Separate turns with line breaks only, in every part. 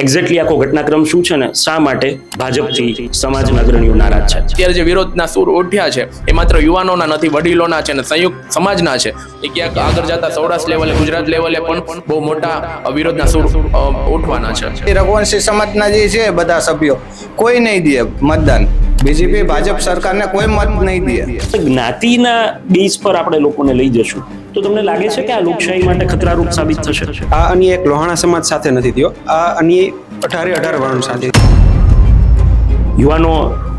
Exactly આખો ઘટનાક્રમ શું છે ને શા માટે ભાજપથી સમાજના અગ્રણીઓ નારાજ છે?
અત્યારે જે વિરોધના સૂર ઉઠ્યા છે એ માત્ર યુવાનોના નથી, વડીલોના છે અને સંયુક્ત સમાજના છે. એ ક્યાંક આગળ જતા સૌરાષ્ટ્ર લેવલે, ગુજરાત લેવલે પણ બહુ મોટા વિરોધના સૂર ઉઠવાના છે.
રઘુવંશી સમાજના જે છે બધા સભ્યો કોઈ નહીં દે મતદાન. બીજેપી ભાજપ સરકારને કોઈ મત નહીં દે.
જ્ઞાતિના બેઝ પર આપણે લોકોને લઈ જશું તો તમને લાગે છે કે આ લોકશાહી માટે ખતરારૂપ સાબિત થશે?
આ અન્ય એક લોહાણા સમાજ સાથે નથી થયો, આ અન્ય 18 વર્ણ સાથે.
યુવાનો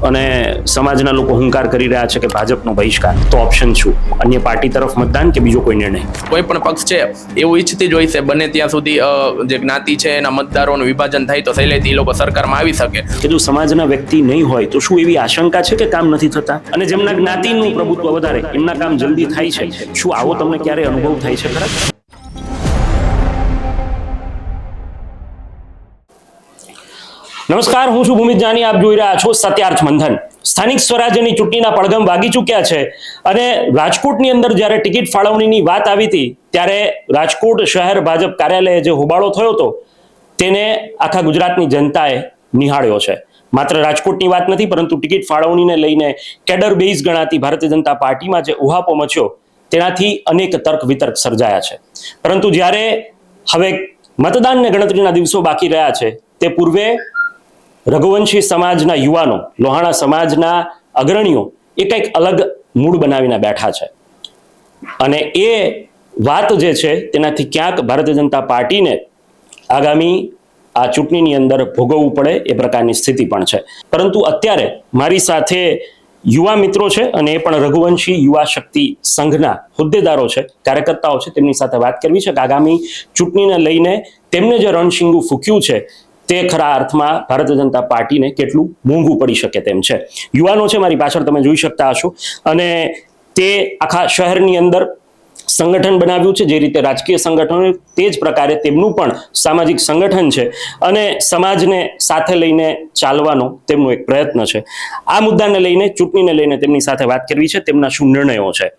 અને સમાજના લોકો હુંકાર કરી રહ્યા છે કે ભાજપનો બહિષ્કાર. તો ઓપ્શન શું? અન્ય પાર્ટી તરફ મતદાન કે બીજો કોઈ નિર્ણય?
કોઈ પણ પક્ષ છે એવું ઈચ્છતી જ હોય છે બને ત્યાં સુધી જે જ્ઞાતિ છે એના મતદારોનું વિભાજન થાય તો સહેલેથી એ લોકો સરકારમાં આવી શકે.
કે જો સમાજના વ્યક્તિ નહીં હોય તો શું એવી આશંકા છે કે કામ નથી થતા? અને જેમના જ્ઞાતિનું પ્રભુત્વ વધારે એમના કામ જલ્દી થાય છે. શું આવો તમને ક્યારે અનુભવ થાય છે ખરા? નમસ્કાર, હું છું ભૂમિત જાની. આપ જોઈ રહ્યા છો સત્યાર્થ મંથન. સ્થાનિક સ્વરાજ્યની ચૂંટણીના પડઘમ વાગી ચૂક્યા છે અને રાજકોટની અંદર જ્યારે ટિકિટ ફાળવણીની વાત આવી હતી ત્યારે રાજકોટ શહેર ભાજપ કાર્યાલયે જે હોબાળો થયો હતો તેને આખા ગુજરાતની જનતાએ નિહાળ્યો છે. માત્ર રાજકોટની વાત નથી, પરંતુ ટિકિટ ફાળવણીને લઈને કેડર બેઝ ગણાતી ભારતીય જનતા પાર્ટીમાં જે ઉહાપો મચ્યો તેનાથી અનેક તર્ક વિતર્ક સર્જાયા છે. પરંતુ જ્યારે હવે મતદાનને ગણતરીના દિવસો બાકી રહ્યા છે તે પૂર્વે રઘુવંશી સમાજના યુવાનો, લોહાણા સમાજના અગ્રણીઓ એ કંઈક અલગ મૂડ બનાવીને બેઠા છે અને એ વાત જે છે તેનાથી ક્યાંક ભારતીય જનતા પાર્ટીને આગામી આ ચૂંટણીની અંદર ભોગવવું પડે એ પ્રકારની સ્થિતિ પણ છે. પરંતુ અત્યારે મારી સાથે યુવા મિત્રો છે અને એ પણ રઘુવંશી યુવા શક્તિ સંઘના હોદ્દેદારો છે, કાર્યકર્તાઓ છે. તેમની સાથે વાત કરવી છે કે આગામી ચૂંટણીને લઈને તેમને જે રણશીંગું ફૂક્યું છે તે ખરા અર્થમાં ભારતીય જનતા પાર્ટીને કેટલું મોંઘું પડી શકે તેમ છે. યુવાનો છે મારી પાછળ, તમે જોઈ શકતા હશો, અને તે આખા શહેરની અંદર સંગઠન બનાવ્યું છે. જે રીતે રાજકીય સંગઠનો તે જ પ્રકારે તેમનું પણ સામાજિક સંગઠન છે અને સમાજને સાથે લઈને ચાલવાનો તેમનો એક પ્રયત્ન છે. આ મુદ્દાને લઈને, ચૂંટણીને લઈને તેમની સાથે વાત કરવી છે. તેમના શું નિર્ણયો છે?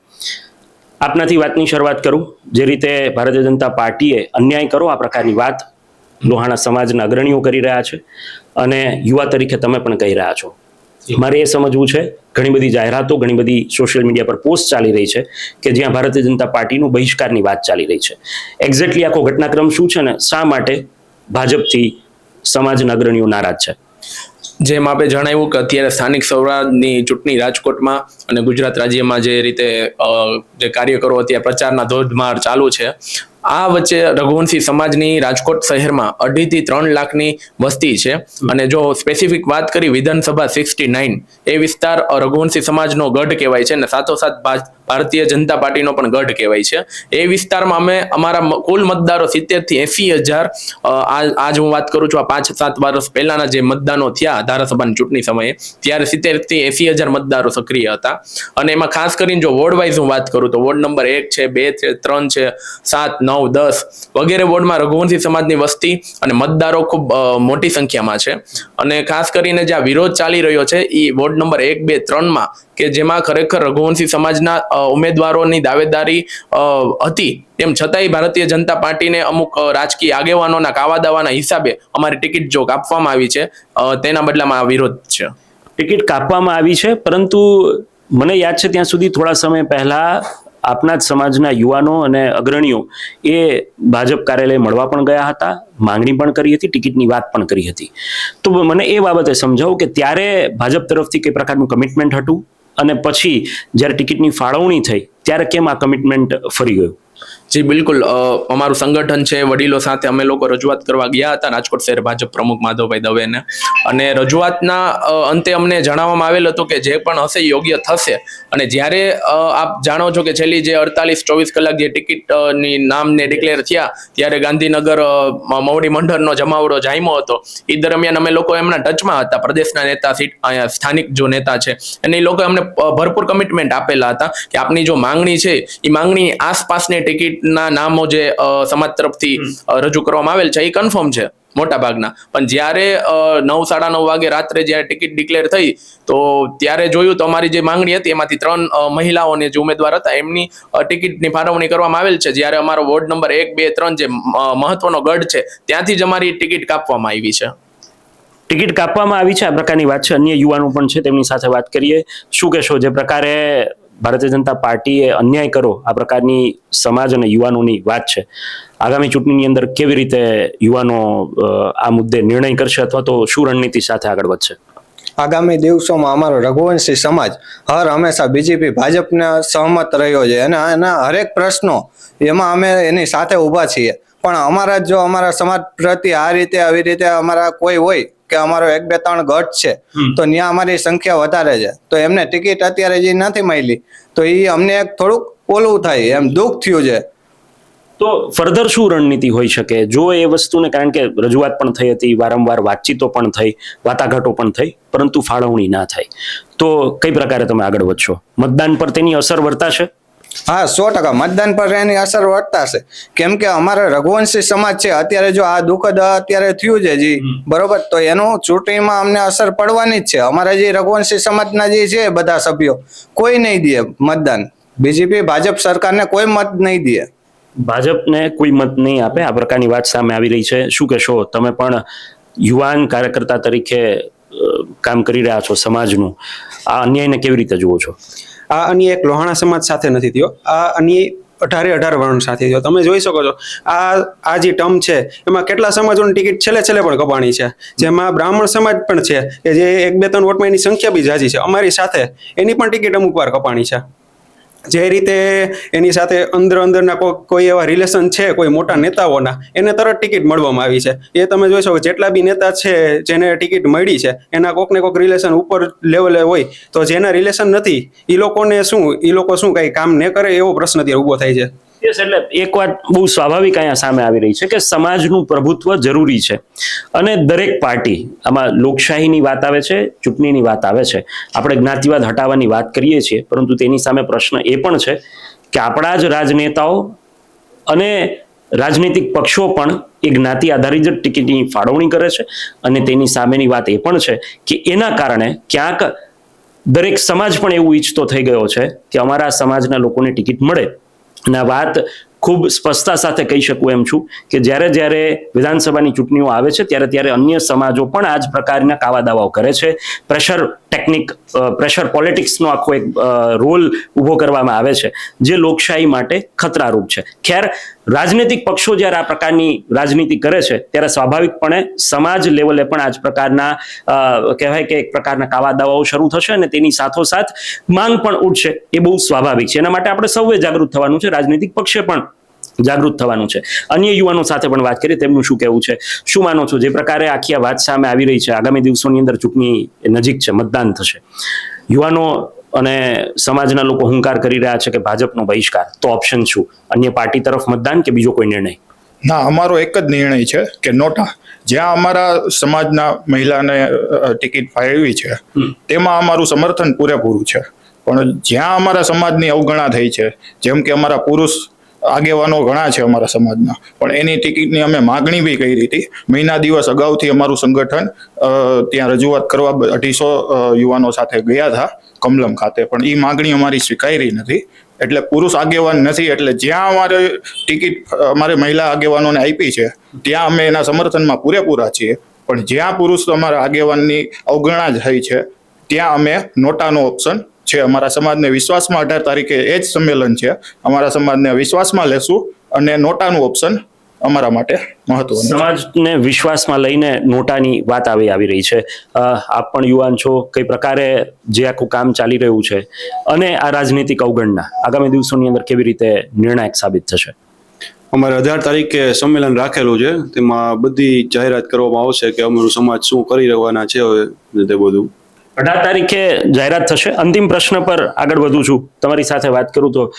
આપનાથી વાતની શરૂઆત કરું. જે રીતે ભારતીય જનતા પાર્ટીએ અન્યાય કરો આ પ્રકારની વાત લોહાણા સમાજના અગ્રણીઓ કરી રહ્યા છે અને યુવા તરીકે તમે પણ કહી રહ્યા છો. મારે એ સમજવું છે, ઘણી બધી જાહેરાતો, ઘણી બધી સોશિયલ મીડિયા પર પોસ્ટ ચાલી રહી છે કે જ્યાં ભારતીય જનતા પાર્ટીનું બહિષ્કારની વાત ચાલી રહી છે. એક્ઝેક્ટલી આખો ઘટનાક્રમ શું છે ને શા માટે ભાજપથી સમાજના અગ્રણીઓ નારાજ છે?
જેમ આપણે જણાવ્યું કે અત્યારે સ્થાનિક સ્વરાજની ચૂંટણી રાજકોટમાં અને ગુજરાત રાજ્યમાં જે રીતે જે કાર્યકરો અત્યારે પ્રચારના ધોધમાર ચાલુ છે, આ વચ્ચે રઘુવંશી સમાજની રાજકોટ શહેરમાં 2.5 થી 3 લાખની વસ્તી છે અને જો સ્પેસિફિક વાત કરી વિધાનસભા 69 એ વિસ્તાર રઘુવંશી સમાજનો ગઢ કહેવાય છે અને સાથોસાથ ભારતીય જનતા પાર્ટીનો પણ ગઢ કહેવાય છે. એ વિસ્તારમાં અમે અમારા કુલ મતદારો 70 થી 80,000 આજ હું વાત કરું છું, આ 5-7 વર્ષ પહેલાના જે મતદાનો થયા ધારાસભાની ચૂંટણી સમયે ત્યારે 70 થી 80,000 મતદારો સક્રિય હતા. અને એમાં ખાસ કરીને જો વોર્ડ વાઇઝ હું વાત કરું તો વોર્ડ નંબર 1 છે, 2 છે, 3 છે, 7, 9, 10 વગેરે વોર્ડમાં રઘુવંશી સમાજની વસ્તી અને મતદારો ખૂબ મોટી સંખ્યામાં છે. અને ખાસ કરીને જે આ વિરોધ ચાલી રહ્યો છે એ વોર્ડ નંબર 1, 2, 3માં કે જેમાં ખરેખર રઘુવંશી સમાજના ઉમેદવારોની દાવેદારી હતી, તેમ છતાંય ભારતીય જનતા પાર્ટીને અમુક રાજકીય આગેવાનોના કાવા દાવાના હિસાબે અમારી ટિકિટ જો કાપવામાં આવી છે તેના બદલામાં આ વિરોધ છે.
ટિકિટ કાપવામાં આવી છે, પરંતુ મને યાદ છે ત્યાં સુધી થોડા સમય પહેલા આપના જ સમાજના યુવાનો અને અગ્રણીઓ એ ભાજપ કાર્યાલય મળવા પણ ગયા હતા, માંગણી પણ કરી હતી, ટિકિટની વાત પણ કરી હતી. તો મને એ બાબતે સમજાવો કે ત્યારે ભાજપ તરફથી કઈ પ્રકારનું કમિટમેન્ટ હતું અને પછી જ્યારે ટિકિટની ફાળવણી થઈ ત્યારે કેમ આ કમિટમેન્ટ ફરી ગયું?
જી બિલકુલ, અમારું સંગઠન છે, વડીલો સાથે અમે લોકો રજૂઆત કરવા ગયા હતા રાજકોટ શહેર ભાજપ પ્રમુખ માધવભાઈ દવેને, અને રજૂઆતના અંતે અમને જણાવવામાં આવેલ હતું કે જે પણ હશે યોગ્ય થશે. અને જ્યારે આપ જાણો છો કે છેલ્લી જે 48-24 કલાક જે ટિકિટની નામને ડિક્લેર થયા ત્યારે ગાંધીનગર મવડી મંડળનો જમાવડો જામ્યો હતો. એ દરમિયાન અમે લોકો એમના ટચમાં હતા, પ્રદેશના નેતા, અહીંયા સ્થાનિક જો નેતા છે અને એ લોકો અમને ભરપૂર કમિટમેન્ટ આપેલા હતા કે આપની જો માંગણી છે એ માંગણીની આસપાસની ટિકિટના નામો જે સમાજ તરફથી રજૂ કરવામાં આવેલ છે એ કન્ફર્મ છે. મોટા ભાગના. પણ જ્યારે 9:30 વાગે રાત્રે જ્યારે ટિકિટ ડિક્લેર થઈ તો ત્યારે જોયું તો અમારી જે માંગણી હતી એમાંથી 3 મહિલાઓને જે ઉમેદવાર હતા એમની ટિકિટની ફાળવણી કરવામાં આવેલ છે. જ્યારે અમારો વોર્ડ નંબર 1, 2, 3 જે મહત્વનો ગઢ છે ત્યાંથી જ અમારી ટિકિટ કાપવામાં આવી છે.
ટિકિટ કાપવામાં આવી છે આ પ્રકારની વાત છે. અન્ય યુવાનો પણ છે, તેમની સાથે વાત કરીએ. શું કહેશો, જે પ્રકારે ભારતીય જનતા પાર્ટીએ અન્યાય કરો આ પ્રકારની સમાજ અને યુવાનોની વાત છે, આગામી ચૂંટણીની અંદર કેવી રીતે યુવાનો આ મુદ્દે નિર્ણય કરશે અથવા તો શું રણનીતિ સાથે આગળ વધશે?
આગામી દિવસોમાં અમારો રઘુવંશી સમાજ હંમેશા બીજેપી ભાજપને સહમત રહ્યો છે અને એના હરેક પ્રશ્નો એમાં અમે એની સાથે ઊભા છીએ. પણ અમારા જો અમારા સમાજ પ્રત્યે આ રીતે આવી રીતે અમારા કોઈ હોય કે અમારો 1, 2, 3 ગઢ છે તો ત્યાં અમારી સંખ્યા વધારે છે તો એમને ટિકિટ અત્યારે જે નથી મળી તો એ અમને એક થોડુંક ઓલું થાય એમ દુઃખ થયું છે.
તો ફર્ધર શું રણનીતિ હોઈ શકે જો એ વસ્તુને, કારણ કે રજૂઆત પણ થઈ હતી, વારંવાર વાતચીતો પણ થઈ, વાટાઘાટો પણ થઈ, પરંતુ ફાળવણી ના થાય, તો કઈ પ્રકારે તમે આગળ વધશો? મતદાન પર તેની અસર વર્તાશે?
હા, 100% મતદાન પર એની અસર વર્તાશે. કેમ કે અમારે રઘુવંશી સમાજ છે અત્યારે જો આ દુઃખદ અત્યારે થયું છે જી બરોબર, તો એનું ચૂંટણીમાં અમને અસર પડવાની જ છે. અમારા જે રઘુવંશી સમાજના જે છે બધા સભ્યો કોઈ નહીં દે મતદાન. બીજેપી ભાજપ સરકારને કોઈ મત નહીં દે.
ભાજપને કોઈ મત નહીં આપે, આ પ્રકારની વાત સામે આવી રહી છે. શું કહેશો, તમે પણ યુવાન કાર્યકર્તા તરીકે કામ કરી રહ્યા છો સમાજનું, આ અન્યાયને કેવી રીતે જુઓ છો?
આ અન્ય એક લોહાણા સમાજ સાથે નથી થયો, આ અન્ય 18 વર્ણ સાથે થયો. તમે જોઈ શકો છો આ જે ટર્મ છે એમાં કેટલા સમાજોની ટિકિટ છેલ્લે પણ કપાણી છે, જેમાં બ્રાહ્મણ સમાજ પણ છે કે જે 1, 2, 3 વોટમાં એની સંખ્યા બી જાજી છે. અમારી સાથે એની પણ ટિકિટ અમુક વાર કપાણી છે. જે રીતે એની સાથે અંદરના કોઈ એવા રિલેશન છે કોઈ મોટા નેતાઓના, એને તરત ટિકિટ મળવામાં આવી છે. એ તમે જોઈ શકો જેટલા બી નેતા છે જેને ટિકિટ મળી છે એના કોકને કોક રિલેશન ઉપર લેવલે હોય, તો જેના રિલેશન નથી એ લોકો શું કઈ કામ ન કરે એવો પ્રશ્ન અત્યારે ઊભો થાય છે.
એટલે એક વાત બહુ સ્વાભાવિક અહીંયા સામે આવી રહી છે કે સમાજનું પ્રભુત્વ જરૂરી છે અને દરેક પાર્ટી, આમાં લોકશાહીની વાત આવે છે, ચૂંટણીની વાત આવે છે, આપણે જ્ઞાતિવાદ હટાવવાની વાત કરીએ છીએ, પરંતુ તેની સામે પ્રશ્ન એ પણ છે કે આપણા જ રાજનેતાઓ અને રાજનૈતિક પક્ષો પણ એ જ્ઞાતિ આધારિત જ ટિકિટની ફાળવણી કરે છે અને તેની સામેની વાત એ પણ છે કે એના કારણે ક્યાંક દરેક સમાજ પણ એવું ઈચ્છતો થઈ ગયો છે કે અમારા સમાજના લોકોને ટિકિટ મળે. અને વાત ખૂબ સ્પષ્ટતા સાથે કહી શકું એમ છું કે જ્યારે વિધાનસભાની ચૂંટણીઓ આવે છે ત્યારે અન્ય સમાજો પણ આ જ પ્રકારના કાવા દાવાઓ કરે છે. પ્રેશર પોલિટિક્સનો આખો એક રોલ ઊભો કરવામાં આવે છે જે લોકશાહી માટે ખતરારૂપ છે. ખેર, રાજનૈતિક પક્ષો જ્યારે આ પ્રકારની રાજનીતિ કરે છે ત્યારે સ્વાભાવિકપણે સમાજ લેવલે પણ આ જ પ્રકારના કહેવાય કે એક પ્રકારના કાવા દાવાઓ શરૂ થશે અને તેની સાથોસાથ માંગ પણ ઉઠશે. એ બહુ સ્વાભાવિક છે. એના માટે આપણે સૌએ જાગૃત થવાનું છે, રાજનૈતિક પક્ષે પણ જાગૃત થવાનું છે. અન્ય યુવાનો સાથે પણ વાત કરીએ, તેમનું શું કહેવું છે, શું માનો છો? જે પ્રકારે આખી આ વાત સામે આવી રહી છે, આગામી દિવસોની અંદર ચૂંટણી નજીક છે, મતદાન થશે, યુવાનો અને સમાજના લોકો હુંકાર કરી રહ્યા છે કે ભાજપનો બહિષ્કાર, તો ઓપ્શન શું? અન્ય પાર્ટી તરફ મતદાન કે બીજો કોઈ નિર્ણય?
ના, અમારો એક જ નિર્ણય છે કે નોટા. જ્યાં અમારા સમાજના મહિલાને ટિકિટ ફાળવી છે તેમાં અમારું સમર્થન પૂરેપૂરું છે. પણ જ્યાં અમારા સમાજની અવગણના થઈ છે, જેમ કે અમારા પુરુષ આગેવાનો ઘણા છે અમારા સમાજના, પણ એની ટિકિટની અમે માગણી બી કરી હતી. મહિના દિવસ અગાઉથી અમારું સંગઠન ત્યાં રજૂઆત કરવા 250 યુવાનો સાથે ગયા હતા કમલમ ખાતે, પણ એ માગણી અમારી સ્વીકારી નથી. એટલે પુરુષ આગેવાન નથી, એટલે જ્યાં અમારે ટિકિટ અમારે મહિલા આગેવાનોને આપી છે ત્યાં અમે એના સમર્થનમાં પૂરેપૂરા છીએ. પણ જ્યાં પુરુષ અમારા આગેવાનની અવગણના જ થઈ છે ત્યાં અમે નોટાનો ઓપ્શન છે. અમારા સમાજને વિશ્વાસમાં 18 તારીખે એ જ સંમેલન છે, અમારા સમાજને વિશ્વાસમાં લેશું અને નોટાનું ઓપ્શન અમારા માટે મહત્વનું.
સમાજને વિશ્વાસમાં લઈને નોટાની વાત આવી રહી છે. આપ પણ યુવાન છો, કઈ પ્રકારે જે આખું કામ ચાલી રહ્યું છે અને આ રાજનીતિક અવગણના આગામી દિવસોની અંદર કેવી રીતે નિર્ણાયક સાબિત થશે?
અમારે 18 તારીખે સંમેલન રાખેલું છે, તેમાં બધી જાહેરાત કરવામાં આવશે કે અમારું સમાજ શું કરી રહેવાના છે તે બધું.
18 તારીખે જાહેરાત થશે. અંતિમ પ્રશ્ન પર આગળ વધું છું, તમારી સાથે વાત કરું તો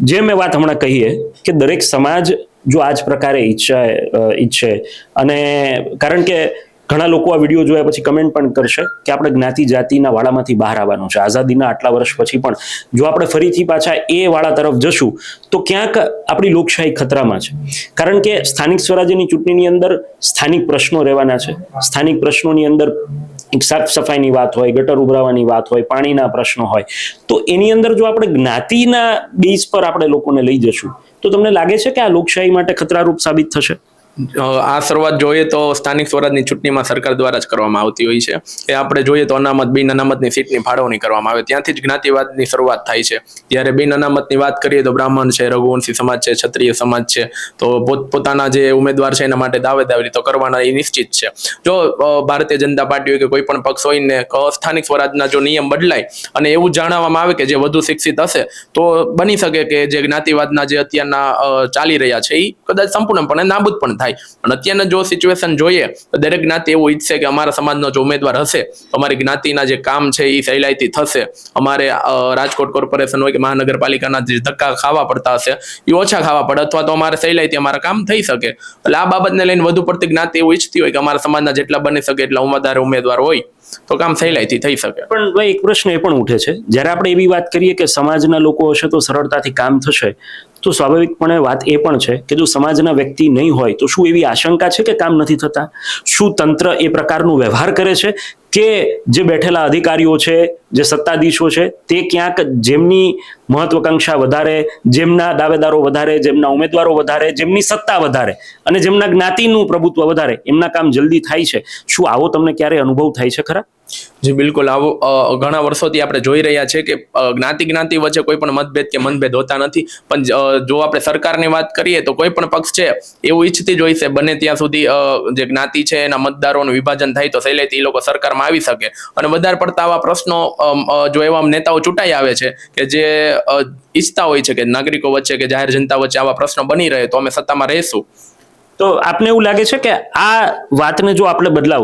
જે મેં વાત હમણાં કહીએ કે દરેક સમાજ જો આ જ પ્રકારે ઈચ્છે અને કારણ કે ઘણા લોકો આ વિડીયો જોયા પછી કમેન્ટ પણ કરશે કે આપણે જ્ઞાતિ જાતિના વાળામાંથી બહાર આવવાનું છે. આઝાદીના આટલા વર્ષ પછી પણ જો આપણે ફરીથી પાછા એ વાળા તરફ જશું તો ક્યાંક આપણી લોકશાહી ખતરામાં છે. કારણ કે સ્થાનિક સ્વરાજ્યની ચૂંટણીની અંદર સ્થાનિક પ્રશ્નો રહેવાના છે. સ્થાનિક પ્રશ્નોની અંદર એક સાફ સફાઈની વાત હોય, ગટર ઉભરાવાની વાત હોય, પાણીના પ્રશ્નો હોય, તો એની અંદર જો આપણે જ્ઞાતિના બેઝ પર આપણે લોકોને લઈ જશું તો તમને લાગે છે કે આ લોકશાહી માટે ખતરારૂપ સાબિત થશે?
આ શરૂઆત જોઈએ તો સ્થાનિક સ્વરાજની ચૂંટણીમાં સરકાર દ્વારા જ કરવામાં આવતી હોય છે. એ આપણે જોઈએ તો અનામત બિન અનામતની સીટની ફાળવણી કરવામાં આવે, ત્યાંથી જ જ્ઞાતિવાદની શરૂઆત થાય છે. જ્યારે બિન અનામતની વાત કરીએ તો બ્રાહ્મણ છે, રઘુવંશી સમાજ છે, ક્ષત્રિય સમાજ છે, તો પોતાના જે ઉમેદવાર છે એના માટે દાવેદારી તો કરવાના એ નિશ્ચિત છે. જો ભારતીય જનતા પાર્ટી હોય કે કોઈ પણ પક્ષ હોય ને સ્થાનિક સ્વરાજના જો નિયમ બદલાય અને એવું જાણવામાં આવે કે જે વધુ શિક્ષિત હશે તો બની શકે કે જે જ્ઞાતિવાદના જે અત્યારના ચાલી રહ્યા છે એ કદાચ સંપૂર્ણપણે નાબૂદ પણ થાય. અને અત્યારના જો સિચ્યુએશન જોઈએ તો દરેક જ્ઞાતિ એવું ઈચ્છે કે અમારા સમાજનો જો ઉમેદવાર હશે તો અમારી જ્ઞાતિના જે કામ છે એ સહેલાઈથી થશે. અમારે રાજકોટ કોર્પોરેશન હોય કે મહાનગરપાલિકાના જે ધક્કા ખાવા પડતા હશે એ ઓછા ખાવા પડે, અથવા તો અમારે સહેલાઈથી અમારા કામ થઈ શકે. એટલે આ બાબતને લઈને વધુ પડતી જ્ઞાતિ એવું ઈચ્છતી હોય કે અમારા સમાજના જેટલા બની શકે એટલા ઉમેદવાર હોય તો કામ સહેલાઈથી થઈ શકે.
પણ ભાઈ એક પ્રશ્ન એ પણ ઉઠે છે, જ્યારે આપણે એવી વાત કરીએ કે સમાજના લોકો હશે તો સરળતાથી કામ થશે, તો સ્વાભાવિકપણે વાત એ પણ છે કે જો સમાજના વ્યક્તિ નહીં હોય તો શું એવી આશંકા છે કે કામ નથી થતા? શું તંત્ર એ પ્રકારનો વ્યવહાર કરે છે કે જે બેઠેલા અધિકારીઓ છે, જે સત્તાધીશો છે, તે ક્યાંક જેમની મહત્વકાંક્ષા વધારે, જેમના દાવેદારો વધારે, જેમના ઉમેદવારો વધારે, જેમની સત્તા વધારે અને જેમના જ્ઞાતિનું પ્રભુત્વ વધારે, એમના કામ જલ્દી થાય છે? શું આવો તમને ક્યારે અનુભવ થાય છે ખરા?
જી બિલકુલ, આવો ઘણા વર્ષોથી આપણે જોઈ રહ્યા છે કે જ્ઞાતિ વચ્ચે કોઈ પણ મતભેદ કે મનભેદ હોતા નથી. પણ જો આપણે સરકારની વાત કરીએ તો કોઈ પણ પક્ષ છે એવું ઈચ્છતી જ હોય છે બને ત્યાં સુધી જે જ્ઞાતિ છે એના મતદારોનું વિભાજન થાય તો સહેલાઈથી એ લોકો સરકારમાં આવી શકે. અને વધારે પડતા આવા પ્રશ્નો જો એવા નેતાઓ ચૂંટાઈ આવે છે કે જે ઈચ્છતા હોય છે કે નાગરિકો વચ્ચે કે જાહેર જનતા વચ્ચે આવા પ્રશ્નો બની રહે તો અમે સત્તામાં રહીશું.
તો આપને એવું લાગે છે કે આ વાતને જો આપણે બદલાવ,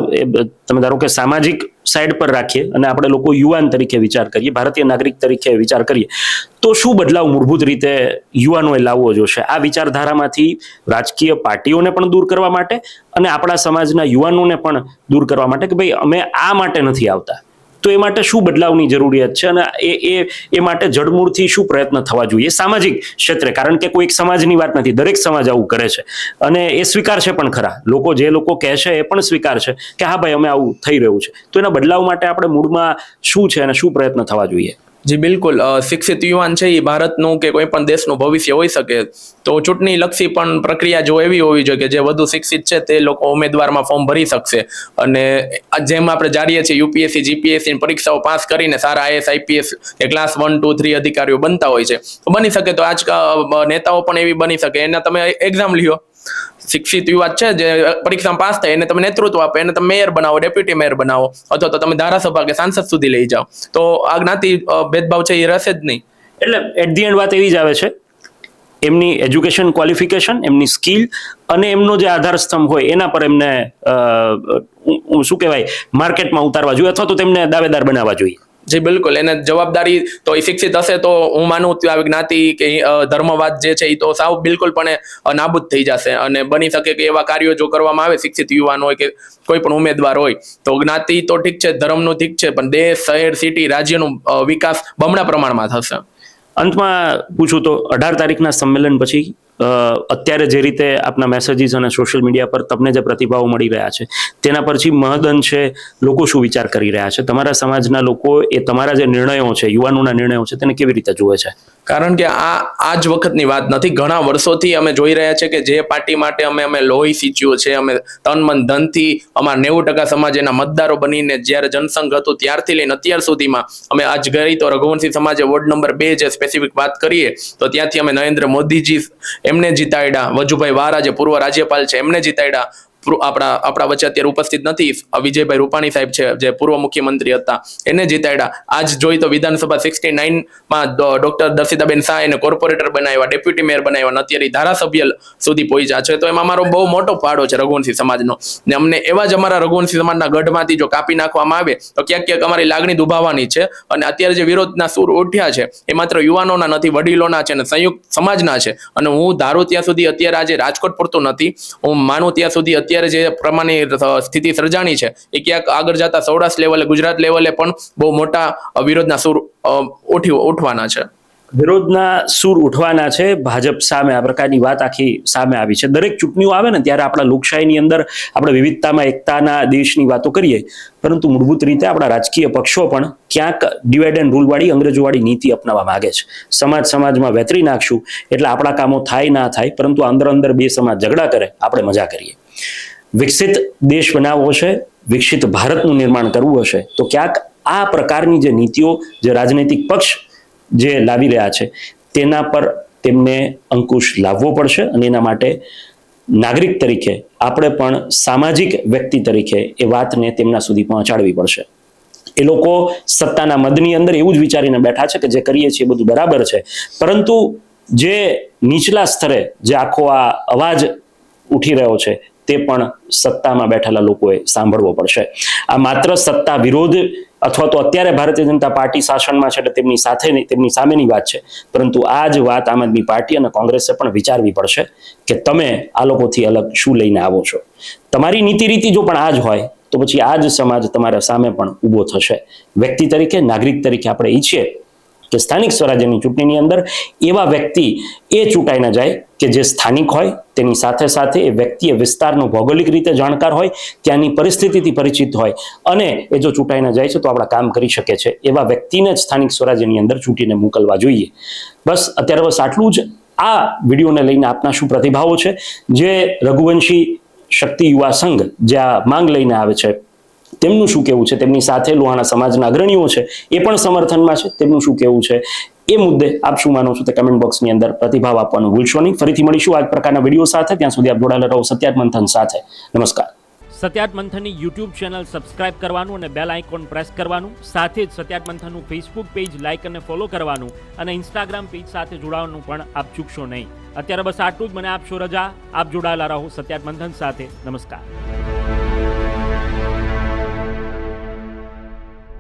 તમે ધારો કે સામાજિક સાઈડ પર રાખીએ અને આપણે લોકો યુવાન તરીકે વિચાર કરીએ, ભારતીય નાગરિક તરીકે વિચાર કરીએ, તો શું બદલાવ મૂળભૂત રીતે યુવાનોએ લાવવો જોશે આ વિચારધારામાંથી? રાજકીય પાર્ટીઓને પણ દૂર કરવા માટે અને આપણા સમાજના યુવાનોને પણ દૂર કરવા માટે કે ભાઈ અમે આ માટે નથી આવતા, તો એ માટે શું બદલાવની જરૂરિયાત છે અને એ માટે જડમૂળથી શું પ્રયત્ન થવા જોઈએ સામાજિક ક્ષેત્રે? કારણ કે કોઈ એક સમાજની વાત નથી, દરેક સમાજ આવું કરે છે અને એ સ્વીકાર છે પણ ખરા. જે લોકો કહે છે એ પણ સ્વીકાર છે કે હા ભાઈ અમે આવું થઈ રહ્યું છે. તો એના બદલાવ માટે આપણે મૂળમાં શું છે અને શું પ્રયત્ન થવા જોઈએ?
જી બિલકુલ, શિક્ષિત યુવાન છે એ ભારતનું કે કોઈ પણ દેશનું ભવિષ્ય હોઈ શકે. તો ચૂંટણી લક્ષી પણ પ્રક્રિયા જો એવી હોવી જોઈએ કે જે વધુ શિક્ષિત છે તે લોકો ઉમેદવારમાં ફોર્મ ભરી શકશે. અને જેમ આપણે જાણીએ છીએ યુપીએસસી જીપીએસસી પરીક્ષાઓ પાસ કરીને સારા આઈએસ આઈપીએસ કે ક્લાસ 1, 2, 3 અધિકારીઓ બનતા હોય છે. તો બની શકે તો આજકાલ નેતાઓ પણ એવી બની શકે. એના તમે એક્ઝામ લ્યો, શિક્ષિત યુવા છે જે પરીક્ષામાં પાસ થાય એને તમે નેતૃત્વ આપો, એને તમે મેયર બનાવો, ડેપ્યુટી મેયર બનાવો, અથવા તો તમે ધારાસભા કે સાંસદ સુધી લઈ જાઓ, તો આ જ્ઞાતિ ભેદભાવ છે એ રહેશે જ નહીં.
એટલે એટ ધી એન્ડ વાત એવી જ આવે છે, એમની એજ્યુકેશન ક્વોલિફિકેશન, એમની સ્કિલ અને એમનો જે આધાર સ્તંભ હોય એના પર એમને શું કહેવાય માર્કેટમાં ઉતારવા જોઈએ અથવા તો તેમને દાવેદાર બનાવવા જોઈએ.
જી બિલકુલ, એને જવાબદારી તો એ શિક્ષિત હશે તો હું માનું આવી જ્ઞાતિ કે ધર્મવાદ જે છે એ તો સાવ બિલકુલ પણ નાબૂદ થઈ જશે. અને બની શકે કે એવા કાર્યો જો કરવામાં આવે, શિક્ષિત યુવાન હોય કે કોઈ પણ ઉમેદવાર હોય, તો જ્ઞાતિ તો ઠીક છે, ધર્મનું ઠીક છે, પણ દેશ, શહેર, સિટી, રાજ્યનું વિકાસ બમણા પ્રમાણમાં થશે.
અંતમાં પૂછું તો 18 તારીખના સંમેલન પછી અત્યારે જે રીતે આપના મેસેજીસ અને સોશિયલ મીડિયા પર તમને જે પ્રતિભાવો મળી રહ્યા છે તેના પરથી મહદઅંશ છે લોકો શું વિચાર કરી રહ્યા છે? તમારા સમાજના લોકો એ તમારા જે નિર્ણયો છે, યુવાનોના નિર્ણયો છે, તેને કેવી રીતે જુએ છે?
કારણ કે આ જ વખતની વાત નથી, ઘણા વર્ષોથી અમે જોઈ રહ્યા છે કે જે પાર્ટી માટે અમે લોહી સીંચ્યું છે, અમે તન મન ધનથી અમારા 90% સમાજ એના મતદારો બનીને જ્યારે જનસંઘ હતું ત્યારથી લઈને અત્યાર સુધીમાં અમે આજ ગઈ તો રઘુવંશી સમાજે વોર્ડ નંબર 2 જે સ્પેસિફિક વાત કરીએ તો ત્યાંથી અમે નરેન્દ્ર મોદીજી એમને જીતાડ્યા, વજુભાઈ વારા જે પૂર્વ રાજ્યપાલ છે એમને જીતાડ્યા, આપણા વચ્ચે અત્યારે ઉપસ્થિત નથી વિજયભાઈ રૂપાણી સાહેબ છે જે પૂર્વ મુખ્યમંત્રી હતા, એને જીતાડ્યા. આજ જોઈ તો વિધાનસભા 69માં ડોક્ટર દર્શિતાબેન શાહ એને કોર્પોરેટર બનાવ્યા, ડેપ્યુટી મેયર બનાવ્યા, અત્યારે ધારાસભ્ય સુધી પહોંચ્યા છે. તો એમાં અમારો બહુ મોટો ફાળો છે રઘુવંશી સમાજનો. ને અમને એવા જ અમારા રઘુવંશી સમાજના ગઢમાંથી જો કાપી નાખવામાં આવે તો ક્યાંક અમારી લાગણી દુભાવવાની છે. અને અત્યારે જે વિરોધના સૂર ઉઠ્યા છે એ માત્ર યુવાનોના નથી, વડીલોના છે અને સંયુક્ત સમાજના છે. અને હું ધારું ત્યાં સુધી અત્યારે આજે રાજકોટ પૂરતું નથી, હું માનું ત્યાં સુધી અત્યારે અત્યારે જે પ્રમાણની સ્થિતિ સર્જાણી છે એ ક્યાંક આગળ જતા સૌરાષ્ટ્ર લેવલે, ગુજરાત લેવલે પણ બહુ મોટા વિરોધના સૂર ઉઠવાના છે.
વિરોધના સૂર ઉઠવાના છે ભાજપ સામે. આ પ્રકારની વાત આખી સામે આવી છે. દરેક ચૂંટણીઓ આવે ને ત્યારે આપણા લોકશાહીની અંદર આપણે વિવિધતામાં એકતાના દેશની વાતો કરીએ, પરંતુ મૂળભૂત રીતે આપણા રાજકીય પક્ષો પણ ક્યાંક ડિવાઇડ એન્ડ રૂલવાળી અંગ્રેજોવાળી નીતિ અપનાવવા માંગે છે. સમાજમાં વેતરી નાખશું એટલે આપણા કામો થાય ના થાય, પરંતુ અંદર બે સમાજ ઝઘડા કરે, આપણે મજા કરીએ. વિકસિત દેશ બનાવવો છે, વિકસિત ભારતનું નિર્માણ કરવું હશે તો ક્યાંક આ પ્રકારની જે નીતિઓ જે રાજનૈતિક પક્ષ જે લાવી રહ્યા છે તેના પર તેમને અંકુશ લાવવો પડશે, અને એના માટે નાગરિક તરીકે આપણે પણ સામાજિક વ્યક્તિ તરીકે એ વાતને તેમના સુધી પહોંચાડવી પડશે. એ લોકો સત્તાના મદની અંદર એવું જ વિચારીને બેઠા છે કે જે કરીએ છીએ બધું બરાબર છે, પરંતુ જે નીચલા સ્તરે જે આખો આ અવાજ ઉઠી રહ્યો છે તે પણ સત્તામાં બેઠેલા લોકોએ સાંભળવો પડશે. આ માત્ર સત્તા વિરોધ અથવા તો અત્યારે ભારતીય જનતા પાર્ટી શાસનમાં છે એટલે તેમની સામેની વાત છે, પરંતુ આ જ વાત આમ આદમી પાર્ટી અને કોંગ્રેસે પણ વિચારવી પડશે કે તમે આ લોકોથી અલગ શું લઈને આવો છો. તમારી નીતિ રીતિ જો પણ આ જ હોય તો પછી આ જ સમાજ તમારા સામે પણ ઊભો થશે. વ્યક્તિ તરીકે, નાગરિક તરીકે આપણે ઈચ્છીએ કે સ્થાનિક સ્વરાજ્યની ચૂંટણીની અંદર એવા વ્યક્તિ એ ચૂંટાઈ ન જાય કે જે સ્થાનિક હોય, તેની સાથે સાથે એ વ્યક્તિ એ વિસ્તારનો ભૌગોલિક રીતે જાણકાર હોય, ત્યાંની પરિસ્થિતિથી પરિચિત હોય, અને એ જો ચૂંટાઈ ન જાય છે તો આપણા કામ કરી શકે છે એવા વ્યક્તિને જ સ્થાનિક સ્વરાજ્યની અંદર ચૂંટીને મોકલવા જોઈએ. બસ અત્યારે આટલું જ. આ વિડીયોને લઈને આપના શું પ્રતિભાવો છે? જે રઘુવંશી શક્તિ યુવા સંઘ જે આ માંગ લઈને આવે છે તેમનું શું કહેવું છે? તેમની સાથે લોહાણા સમાજના અગ્રણીઓ છે એ પણ સમર્થનમાં છે, તેમનું શું કહેવું છે? એ મુદ્દે આપ શું માનો છો તે કમેન્ટ બોક્સની અંદર પ્રતિભાવ આપવાનું ભૂલશો નહીં. ફરીથી મળીશું આ પ્રકારના વિડીયો સાથે. ત્યાં સુધી આપ જોડાયેલા રહો સત્યાર્થ મંથન સાથે. નમસ્કાર.
સત્યાર્થ મંથનની યુટ્યુબ ચેનલ સબસ્ક્રાઇબ કરવાનું અને બેલ આઇકોન પ્રેસ કરવાનું, સાથે જ સત્યાર્થ મંથનનું ફેસબુક પેજ લાઇક અને ફોલો કરવાનું અને ઇન્સ્ટાગ્રામ પેજ સાથે જોડાવાનું પણ આપ ચૂકશો નહીં. અત્યારે બસ આટલું જ. મને આપશો રજા. આપ જોડાયેલા રહો સત્યાર્થ મંથન સાથે. નમસ્કાર.